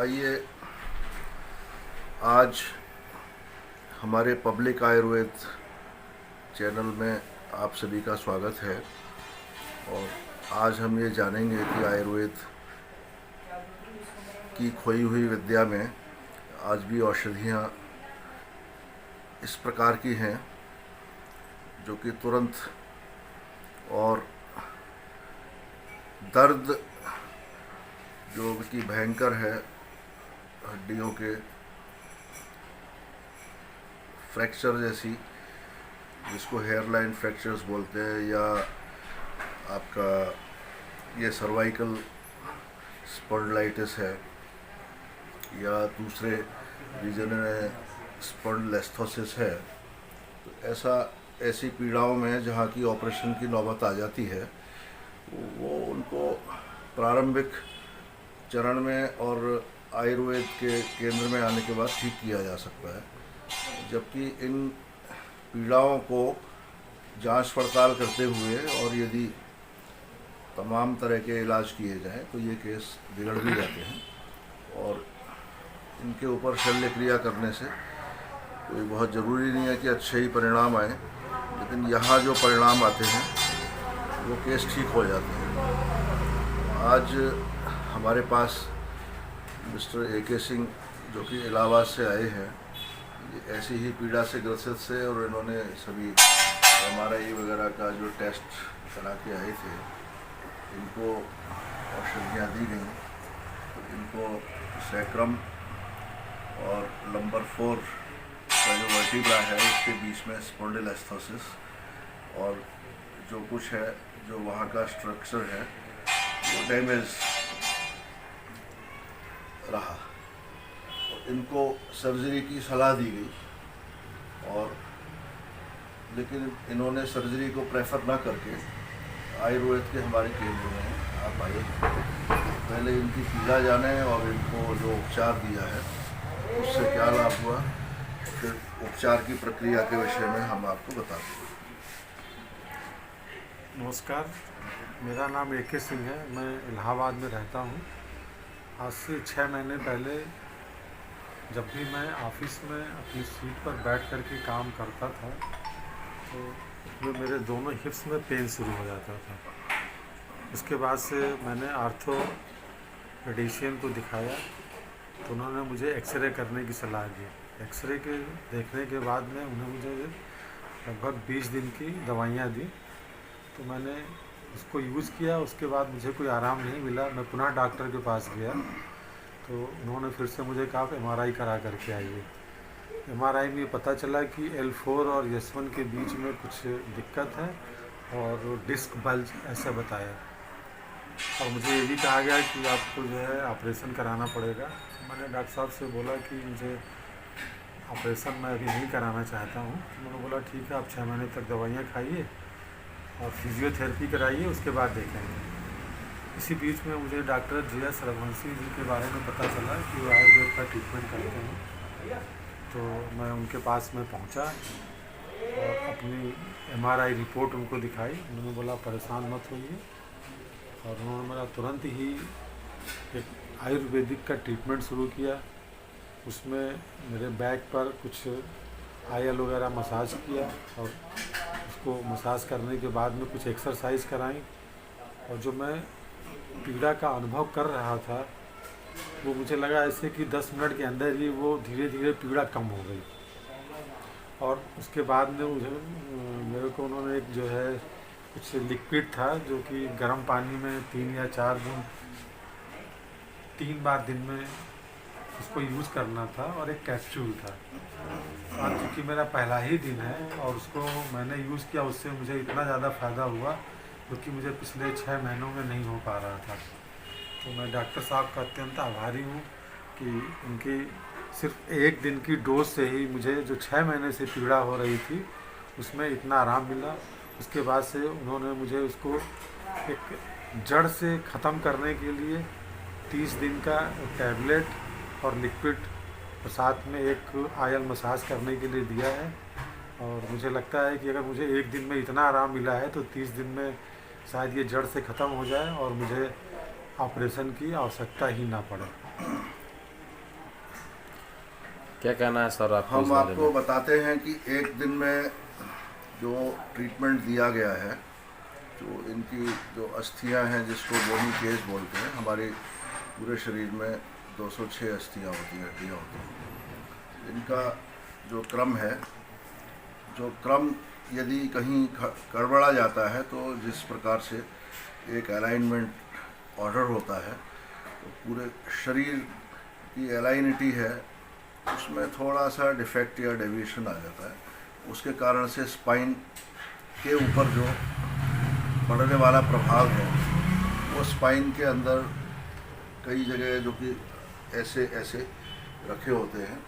आइए आज हमारे पब्लिक आयुर्वेद चैनल में आप सभी का स्वागत है। और आज हम ये जानेंगे कि आयुर्वेद की खोई हुई विद्या में आज भी औषधियाँ इस प्रकार की हैं जो कि तुरंत और दर्द जो कि भयंकर है, हड्डियों के फ्रैक्चर जैसी, जिसको हेयरलाइन फ्रैक्चर्स बोलते हैं, या आपका ये सर्वाइकल स्पॉन्डिलाइटिस है, या दूसरे रीजन में स्पॉन्डिलोलिस्थोसिस है। तो ऐसी पीड़ाओं में जहाँ की ऑपरेशन की नौबत आ जाती है, वो उनको प्रारंभिक चरण में और आयुर्वेद के केंद्र में आने के बाद ठीक किया जा सकता है। जबकि इन पीड़ाओं को जांच पड़ताल करते हुए और यदि तमाम तरह के इलाज किए जाएं तो ये केस बिगड़ भी जाते हैं और इनके ऊपर शल्य क्रिया करने से कोई बहुत ज़रूरी नहीं है कि अच्छे ही परिणाम आए, लेकिन यहाँ जो परिणाम आते हैं वो केस ठीक हो जाते हैं। आज हमारे पास मिस्टर ए के सिंह जो कि इलाहाबाद से आए हैं, ऐसी ही पीड़ा से ग्रसित से, और इन्होंने सभी MRI वगैरह का जो टेस्ट करा के आए थे, इनको औषधियाँ दी गई। तो इनको सैक्रम और नंबर 4 का जो वर्टिब्रा है उसके बीच में स्पॉन्डिलोलिस्थोसिस, और जो कुछ है जो वहाँ का स्ट्रक्चर है वो डैमेज रहा। इनको सर्जरी की सलाह दी गई, और लेकिन इन्होंने सर्जरी को प्रेफर ना करके आयुर्वेद के हमारे केंद्र में आप आइए, पहले इनकी पीड़ा जाने और इनको जो उपचार दिया है उससे क्या लाभ हुआ, फिर उपचार की प्रक्रिया के विषय में हम आपको बताते हैं। नमस्कार, मेरा नाम ए के सिंह है। मैं इलाहाबाद में रहता हूँ। आज से 6 महीने पहले जब भी मैं ऑफिस में अपनी सीट पर बैठ कर के काम करता था तो जो मेरे दोनों हिप्स में पेन शुरू हो जाता था। उसके बाद से मैंने आर्थोपेडिशियन को दिखाया तो उन्होंने मुझे एक्सरे करने की सलाह दी। एक्सरे के देखने के बाद में उन्होंने मुझे लगभग 20 दिन की दवाइयाँ दी, तो मैंने उसको यूज़ किया। उसके बाद मुझे कोई आराम नहीं मिला। मैं पुनः डॉक्टर के पास गया तो उन्होंने फिर से मुझे कहा MRI करा करके आइए। MRI में पता चला कि L4 और S1 के बीच में कुछ दिक्कत है और डिस्क बल्ज ऐसा बताया, और मुझे ये भी कहा गया कि आपको जो है ऑपरेशन कराना पड़ेगा। मैंने डॉक्टर साहब से बोला कि मुझे ऑपरेशन मैं अभी नहीं कराना चाहता हूँ। उन्होंने बोला ठीक है, आप 6 महीने तक दवाइयाँ खाइए और फिजियोथेरेपी कराइए, उसके बाद देखेंगे। इसी बीच में मुझे डॉक्टर GS रघुवंशी जी के बारे में पता चला कि वो आयुर्वेद का ट्रीटमेंट करते हैं, तो मैं उनके पास में पहुंचा और अपनी MRI रिपोर्ट उनको दिखाई। उन्होंने बोला परेशान मत होइए, और उन्होंने मेरा तुरंत ही एक आयुर्वेदिक का ट्रीटमेंट शुरू किया। उसमें मेरे बैक पर कुछ आयल वगैरह मसाज किया, और उसको मसाज करने के बाद में कुछ एक्सरसाइज कराई, और जो मैं पीड़ा का अनुभव कर रहा था वो मुझे लगा ऐसे कि 10 मिनट के अंदर ही वो धीरे धीरे पीड़ा कम हो गई। और उसके बाद में मेरे को उन्होंने एक जो है कुछ लिक्विड था जो कि गर्म पानी में 3 या 4 बूंद 3 बार दिन में उसको यूज़ करना था, और एक कैप्सूल था। और क्योंकि मेरा पहला ही दिन है और उसको मैंने यूज़ किया, उससे मुझे इतना ज़्यादा फ़ायदा हुआ क्योंकि मुझे पिछले 6 महीनों में नहीं हो पा रहा था। तो मैं डॉक्टर साहब का अत्यंत आभारी हूँ कि उनकी सिर्फ 1 दिन की डोज से ही मुझे जो 6 महीने से पीड़ा हो रही थी उसमें इतना आराम मिला। उसके बाद से उन्होंने मुझे उसको एक जड़ से ख़त्म करने के लिए 30 दिन का टैबलेट और लिक्विड और साथ में एक आयल मसाज करने के लिए दिया है। और मुझे लगता है कि अगर मुझे 1 दिन में इतना आराम मिला है तो 30 दिन में शायद ये जड़ से ख़त्म हो जाए और मुझे ऑपरेशन की आवश्यकता ही ना पड़े। क्या कहना है सर आपको इस हम बारे आपको में? बताते हैं कि एक दिन में जो ट्रीटमेंट दिया गया है, तो इनकी जो अस्थियां हैं जिसको बोनी केस बोलते हैं, हमारे पूरे शरीर में 206 अस्थियां होती हैं, हड्डियाँ होती हैं। इनका जो क्रम है, जो क्रम यदि कहीं गड़बड़ा जाता है तो जिस प्रकार से एक अलाइनमेंट ऑर्डर होता है, तो पूरे शरीर की अलाइनिटी है उसमें थोड़ा सा डिफेक्ट या डेविएशन आ जाता है। उसके कारण से स्पाइन के ऊपर जो पड़ने वाला प्रभाव है वो स्पाइन के अंदर कई जगह जो कि ऐसे ऐसे रखे होते हैं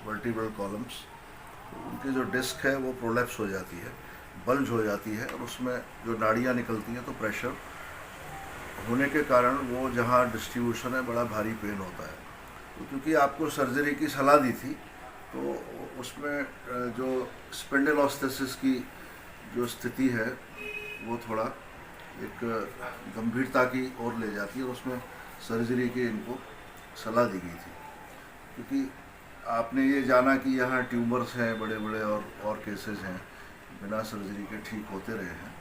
वर्टिब्रल कॉलम्स, तो उनकी जो डिस्क है वो प्रोलैप्स हो जाती है, बल्ज हो जाती है, और उसमें जो नाड़ियाँ निकलती हैं तो प्रेशर होने के कारण वो जहाँ डिस्ट्रीब्यूशन है बड़ा भारी पेन होता है। तो क्योंकि आपको सर्जरी की सलाह दी थी तो उसमें जो स्पेंडिलोस्थेसिस की जो स्थिति है वो थोड़ा एक गंभीरता की ओर ले जाती है, और उसमें सर्जरी की इनको सलाह दी गई थी। क्योंकि आपने ये जाना कि यहाँ ट्यूमर्स हैं बड़े बड़े और केसेस हैं बिना सर्जरी के ठीक होते रहे हैं,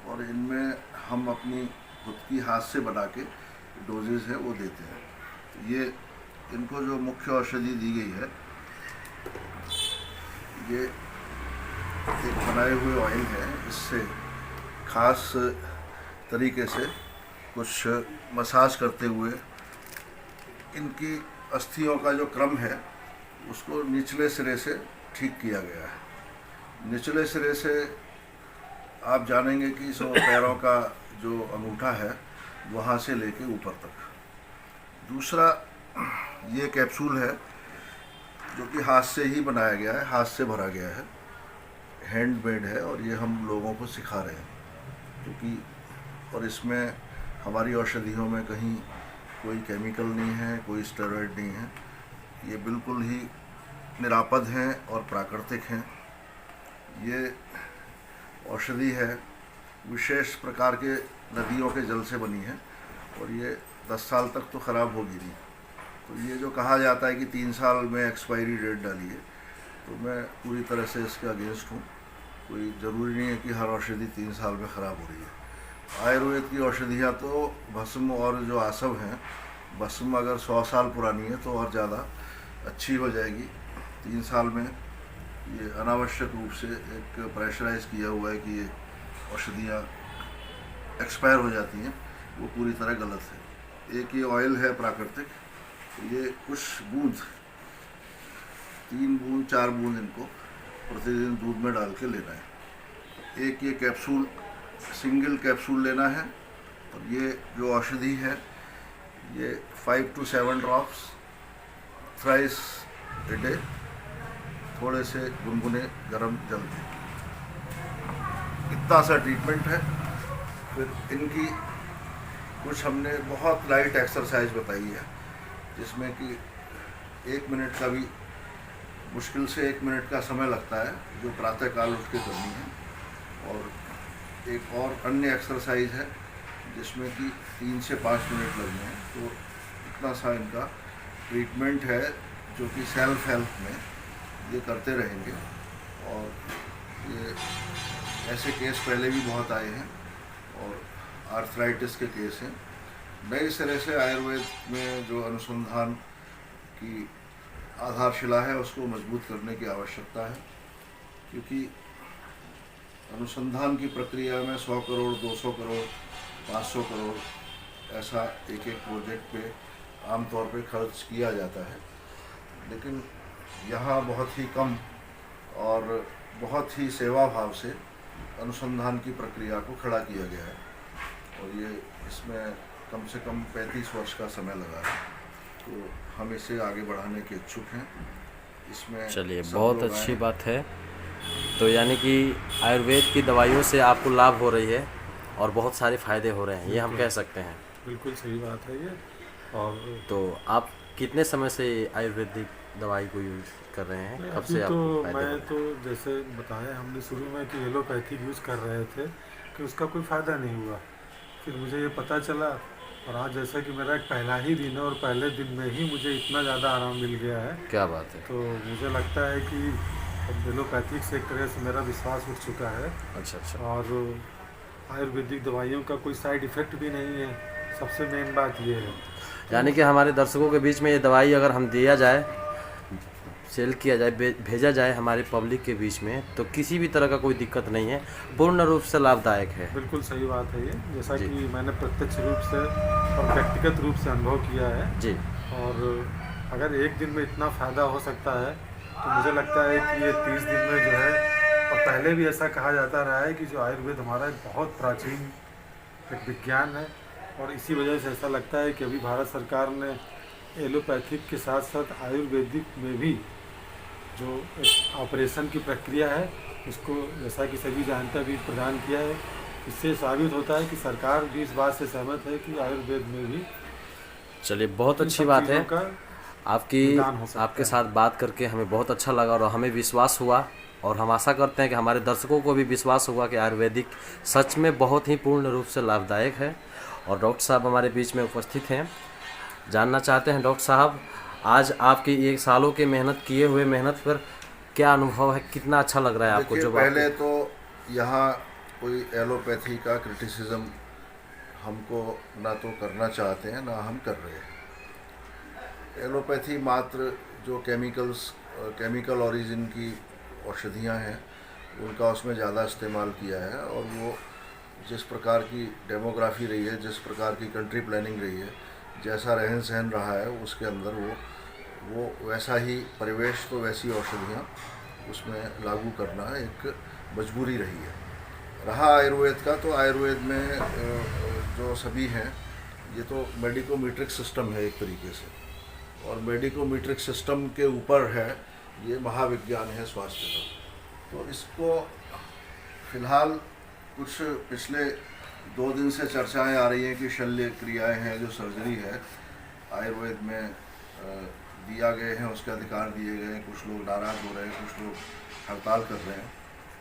और इनमें हम अपनी खुद की हाथ से बना के डोजेज है वो देते हैं। तो ये इनको जो मुख्य औषधि दी गई है, ये एक बनाए हुए ऑयल है, इससे खास तरीके से कुछ मसाज करते हुए इनकी अस्थियों का जो क्रम है उसको निचले सिरे से ठीक किया गया है। निचले सिरे से आप जानेंगे कि सो पैरों का जो अंगूठा है वहाँ से लेके ऊपर तक। दूसरा ये कैप्सूल है जो कि हाथ से ही बनाया गया है, हाथ से भरा गया है, हैंडमेड है, और ये हम लोगों को सिखा रहे हैं क्योंकि और इसमें हमारी औषधियों में कहीं कोई केमिकल नहीं है, कोई स्टेरॉइड नहीं है, ये बिल्कुल ही निरापद हैं और प्राकृतिक हैं। ये औषधि है विशेष प्रकार के नदियों के जल से बनी है, और ये 10 साल तक तो ख़राब होगी नहीं। तो ये जो कहा जाता है कि 3 साल में एक्सपायरी डेट डालिए, तो मैं पूरी तरह से इसके अगेंस्ट हूँ। कोई ज़रूरी नहीं है कि हर औषधि 3 साल में ख़राब हो रही है। आयुर्वेद की औषधियाँ तो भस्म और जो आसव हैं, भस्म अगर 100 साल पुरानी है तो और ज़्यादा अच्छी हो जाएगी। 3 साल में ये अनावश्यक रूप से एक प्रेशराइज किया हुआ है कि ये औषधियाँ एक्सपायर हो जाती हैं, वो पूरी तरह गलत है। एक ये ऑयल है प्राकृतिक, तो ये कुछ बूंद 3 बूंद 4 बूंद इनको प्रतिदिन दूध में डाल के लेना है। एक ये कैप्सूल सिंगल कैप्सूल लेना है, और ये जो औषधि है ये 5 to 7 drops thrice a day, थोड़े से गुनगुने गरम जल में। इतना सा ट्रीटमेंट है। फिर इनकी कुछ हमने बहुत लाइट एक्सरसाइज बताई है जिसमें कि 1 मिनट का भी मुश्किल से 1 मिनट का समय लगता है, जो प्रातःकाल उठ के करनी है। और एक और अन्य एक्सरसाइज है जिसमें कि 3 से 5 मिनट लगने हैं। तो इतना सा इनका ट्रीटमेंट है जो कि सेल्फ हेल्प में ये करते रहेंगे। और ये ऐसे केस पहले भी बहुत आए हैं, और आर्थराइटिस के केस हैं। नए सिरे से आयुर्वेद में जो अनुसंधान की आधारशिला है उसको मजबूत करने की आवश्यकता है, क्योंकि अनुसंधान की प्रक्रिया में 100 करोड़ 200 करोड़ 500 करोड़ ऐसा एक प्रोजेक्ट पे आमतौर पे खर्च किया जाता है, लेकिन यहाँ बहुत ही कम और बहुत ही सेवा भाव से अनुसंधान की प्रक्रिया को खड़ा किया गया है। और ये इसमें कम से कम 35 वर्ष का समय लगा है। तो हम इसे आगे बढ़ाने के इच्छुक हैं। इसमें चलिए, सब बहुत लोग अच्छी आएं। बात है। तो यानी कि आयुर्वेद की दवाइयों से आपको लाभ हो रही है और बहुत सारे फ़ायदे हो रहे हैं, ये हम कह सकते हैं। बिल्कुल सही बात है ये। और तो आप कितने समय से आयुर्वेदिक दवाई को यूज कर रहे हैं, कब अभी से तो आपको फायदे हो मैं रहे हैं? तो जैसे बताया हमने शुरू में कि एलोपैथिक यूज़ कर रहे थे कि उसका कोई फ़ायदा नहीं हुआ। फिर मुझे ये पता चला और आज जैसा कि मेरा एक पहला ही दिन है और पहले दिन में ही मुझे इतना ज़्यादा आराम मिल गया है, क्या बात है। तो मुझे लगता है कि अब एलोपैथिक से एक तरह से मेरा विश्वास उठ चुका है। अच्छा अच्छा। और आयुर्वेदिक दवाइयों का कोई साइड इफ़ेक्ट भी नहीं है, सबसे मेन बात ये है। यानी कि हमारे दर्शकों के बीच में ये दवाई अगर हम दिया जाए, सेल किया जाए, भेजा जाए हमारे पब्लिक के बीच में, तो किसी भी तरह का कोई दिक्कत नहीं है, पूर्ण रूप से लाभदायक है। बिल्कुल सही बात है ये, जैसा जी। कि मैंने प्रत्यक्ष रूप से और व्यक्तिगत रूप से अनुभव किया है। जी। और अगर एक दिन में इतना फ़ायदा हो सकता है तो मुझे लगता है कि ये 30 दिन में जो है, और पहले भी ऐसा कहा जाता रहा है कि जो आयुर्वेद हमारा एक बहुत प्राचीन एक विज्ञान है, और इसी वजह से ऐसा लगता है कि अभी भारत सरकार ने एलोपैथिक के साथ साथ आयुर्वेदिक में भी जो एक ऑपरेशन की प्रक्रिया है उसको, जैसा कि सभी जानते हैं, अभी प्रदान किया है। इससे साबित होता है कि सरकार भी इस बात से सहमत है कि आयुर्वेद में भी चलिए, बहुत इन अच्छी सब बात चीज़ों है। का आपकी निदान हो सकता आपके है। साथ बात करके हमें बहुत अच्छा लगा और हमें विश्वास हुआ, और हम आशा करते हैं कि हमारे दर्शकों को भी विश्वास हुआ कि आयुर्वेदिक सच में बहुत ही पूर्ण रूप से लाभदायक है। और डॉक्टर साहब हमारे बीच में उपस्थित हैं। जानना चाहते हैं डॉक्टर साहब, आज आपकी 1 सालों के मेहनत किए हुए मेहनत पर क्या अनुभव है, कितना अच्छा लग रहा है आपको? देखिए, जो पहले तो यहाँ कोई एलोपैथी का क्रिटिसिज्म हमको ना तो करना चाहते हैं, ना हम कर रहे हैं। एलोपैथी मात्र जो केमिकल ओरिजिन की औषधियाँ हैं उनका उसमें ज़्यादा इस्तेमाल किया है, और वो जिस प्रकार की डेमोग्राफी रही है, जिस प्रकार की कंट्री प्लानिंग रही है, जैसा रहन सहन रहा है, उसके अंदर वो वैसा ही परिवेश, तो वैसी औषधियाँ उसमें लागू करना एक मजबूरी रही है। रहा आयुर्वेद का, तो आयुर्वेद में जो सभी हैं, ये तो मेडिकोमीट्रिक सिस्टम है एक तरीके से, और मेडिकोमीट्रिक सिस्टम के ऊपर है ये महाविज्ञान है स्वास्थ्य का। तो इसको फिलहाल कुछ पिछले 2 दिन से चर्चाएं आ रही हैं कि शल्य क्रियाएं हैं, जो सर्जरी है आयुर्वेद में दिया गए हैं, उसके अधिकार दिए गए हैं। कुछ लोग नाराज़ हो रहे हैं, कुछ लोग हड़ताल कर रहे हैं।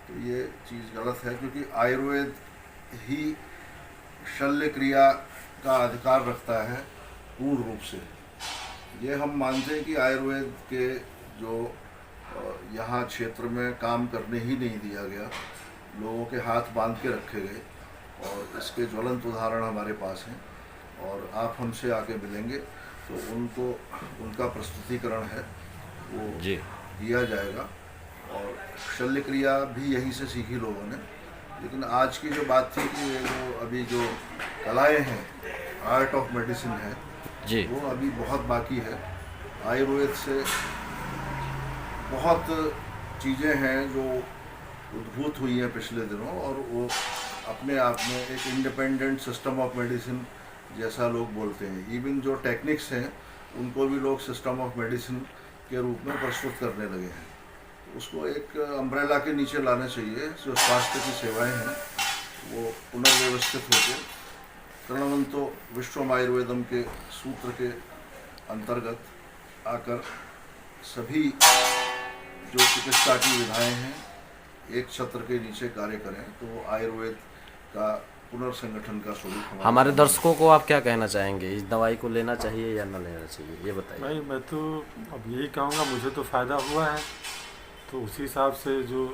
तो ये चीज़ गलत है, क्योंकि आयुर्वेद ही शल्य क्रिया का अधिकार रखता है पूर्ण रूप से। ये हम मानते हैं कि आयुर्वेद के जो यहाँ क्षेत्र में काम करने ही नहीं दिया गया, लोगों के हाथ बांध के रखे गए, और इसके ज्वलंत उदाहरण हमारे पास हैं, और आप हमसे आके मिलेंगे तो उनको उनका प्रस्तुतिकरण है वो जी दिया जाएगा। और शल्य क्रिया भी यहीं से सीखी लोगों ने। लेकिन आज की जो बात थी कि ये जो अभी जो कलाएँ हैं, आर्ट ऑफ मेडिसिन है, जी वो अभी बहुत बाकी है। आयुर्वेद से बहुत चीज़ें हैं जो उद्भूत हुई हैं पिछले दिनों, और वो अपने आप में एक इंडिपेंडेंट सिस्टम ऑफ मेडिसिन जैसा लोग बोलते हैं। इवन जो टेक्निक्स हैं उनको भी लोग सिस्टम ऑफ मेडिसिन के रूप में प्रस्तुत करने लगे हैं। उसको एक अम्ब्रेला के नीचे लाना चाहिए। जो स्वास्थ्य की सेवाएं हैं वो पुनर्व्यवस्थित होकर तृणवंतो विश्वम आयुर्वेदम के सूत्र के अंतर्गत आकर सभी जो चिकित्सा की विधाएं हैं एक छत्र के नीचे कार्य करें, तो आयुर्वेद का पुनर्संगठन का स्वरूप हमारे दर्शकों को आप क्या कहना चाहेंगे? इस दवाई को लेना चाहिए या न लेना चाहिए, ये बताइए। भाई मैं तो अब यही कहूँगा, मुझे तो फ़ायदा हुआ है, तो उसी हिसाब से जो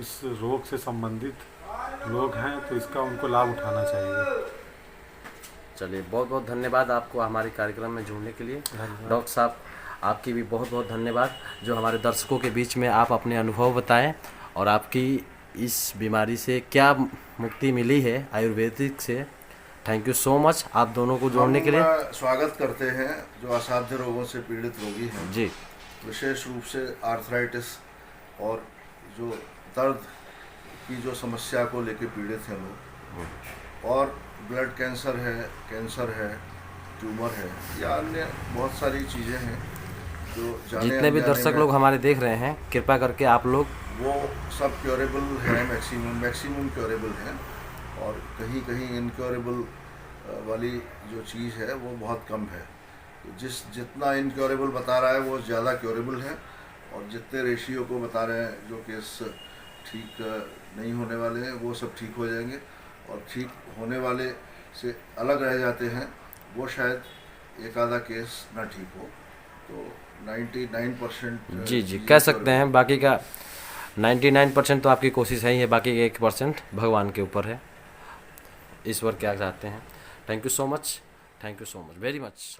इस रोग से संबंधित लोग हैं तो इसका उनको लाभ उठाना चाहिए। चलिए, बहुत बहुत धन्यवाद आपको हमारे कार्यक्रम में जुड़ने के लिए। धन्यवाद। डॉक्टर साहब, आपकी भी बहुत बहुत धन्यवाद, जो हमारे दर्शकों के बीच में आप अपने अनुभव बताएं, और आपकी इस बीमारी से क्या मुक्ति मिली है आयुर्वेदिक से। थैंक यू सो मच आप दोनों को जोड़ने के लिए। हम स्वागत करते हैं जो असाध्य रोगों से पीड़ित रोगी हैं, जी विशेष रूप से आर्थराइटिस और जो दर्द की जो समस्या को लेकर पीड़ित हैं लोग, और ब्लड कैंसर है, ट्यूमर है, या अन्य बहुत सारी चीज़ें हैं जो जितने भी दर्शक लोग हमारे देख रहे हैं, कृपया करके आप लोग, वो सब क्योरेबल है, मैक्सिमम क्योरेबल हैं, और कहीं कहीं इनक्योरेबल वाली जो चीज़ है वो बहुत कम है। तो जितना इनक्योरेबल बता रहा है वो ज़्यादा क्योरेबल है, और जितने रेशियो को बता रहे हैं जो केस ठीक नहीं होने वाले हैं वो सब ठीक हो जाएंगे, और ठीक होने वाले से अलग रह जाते हैं वो शायद एक आधा केस ना ठीक हो, तो 99% जी जी कह सकते हैं, बाकी का 99% तो आपकी कोशिश है ही है, बाकी 1% भगवान के ऊपर है, ईश्वर क्या चाहते हैं। Thank you so much, very much.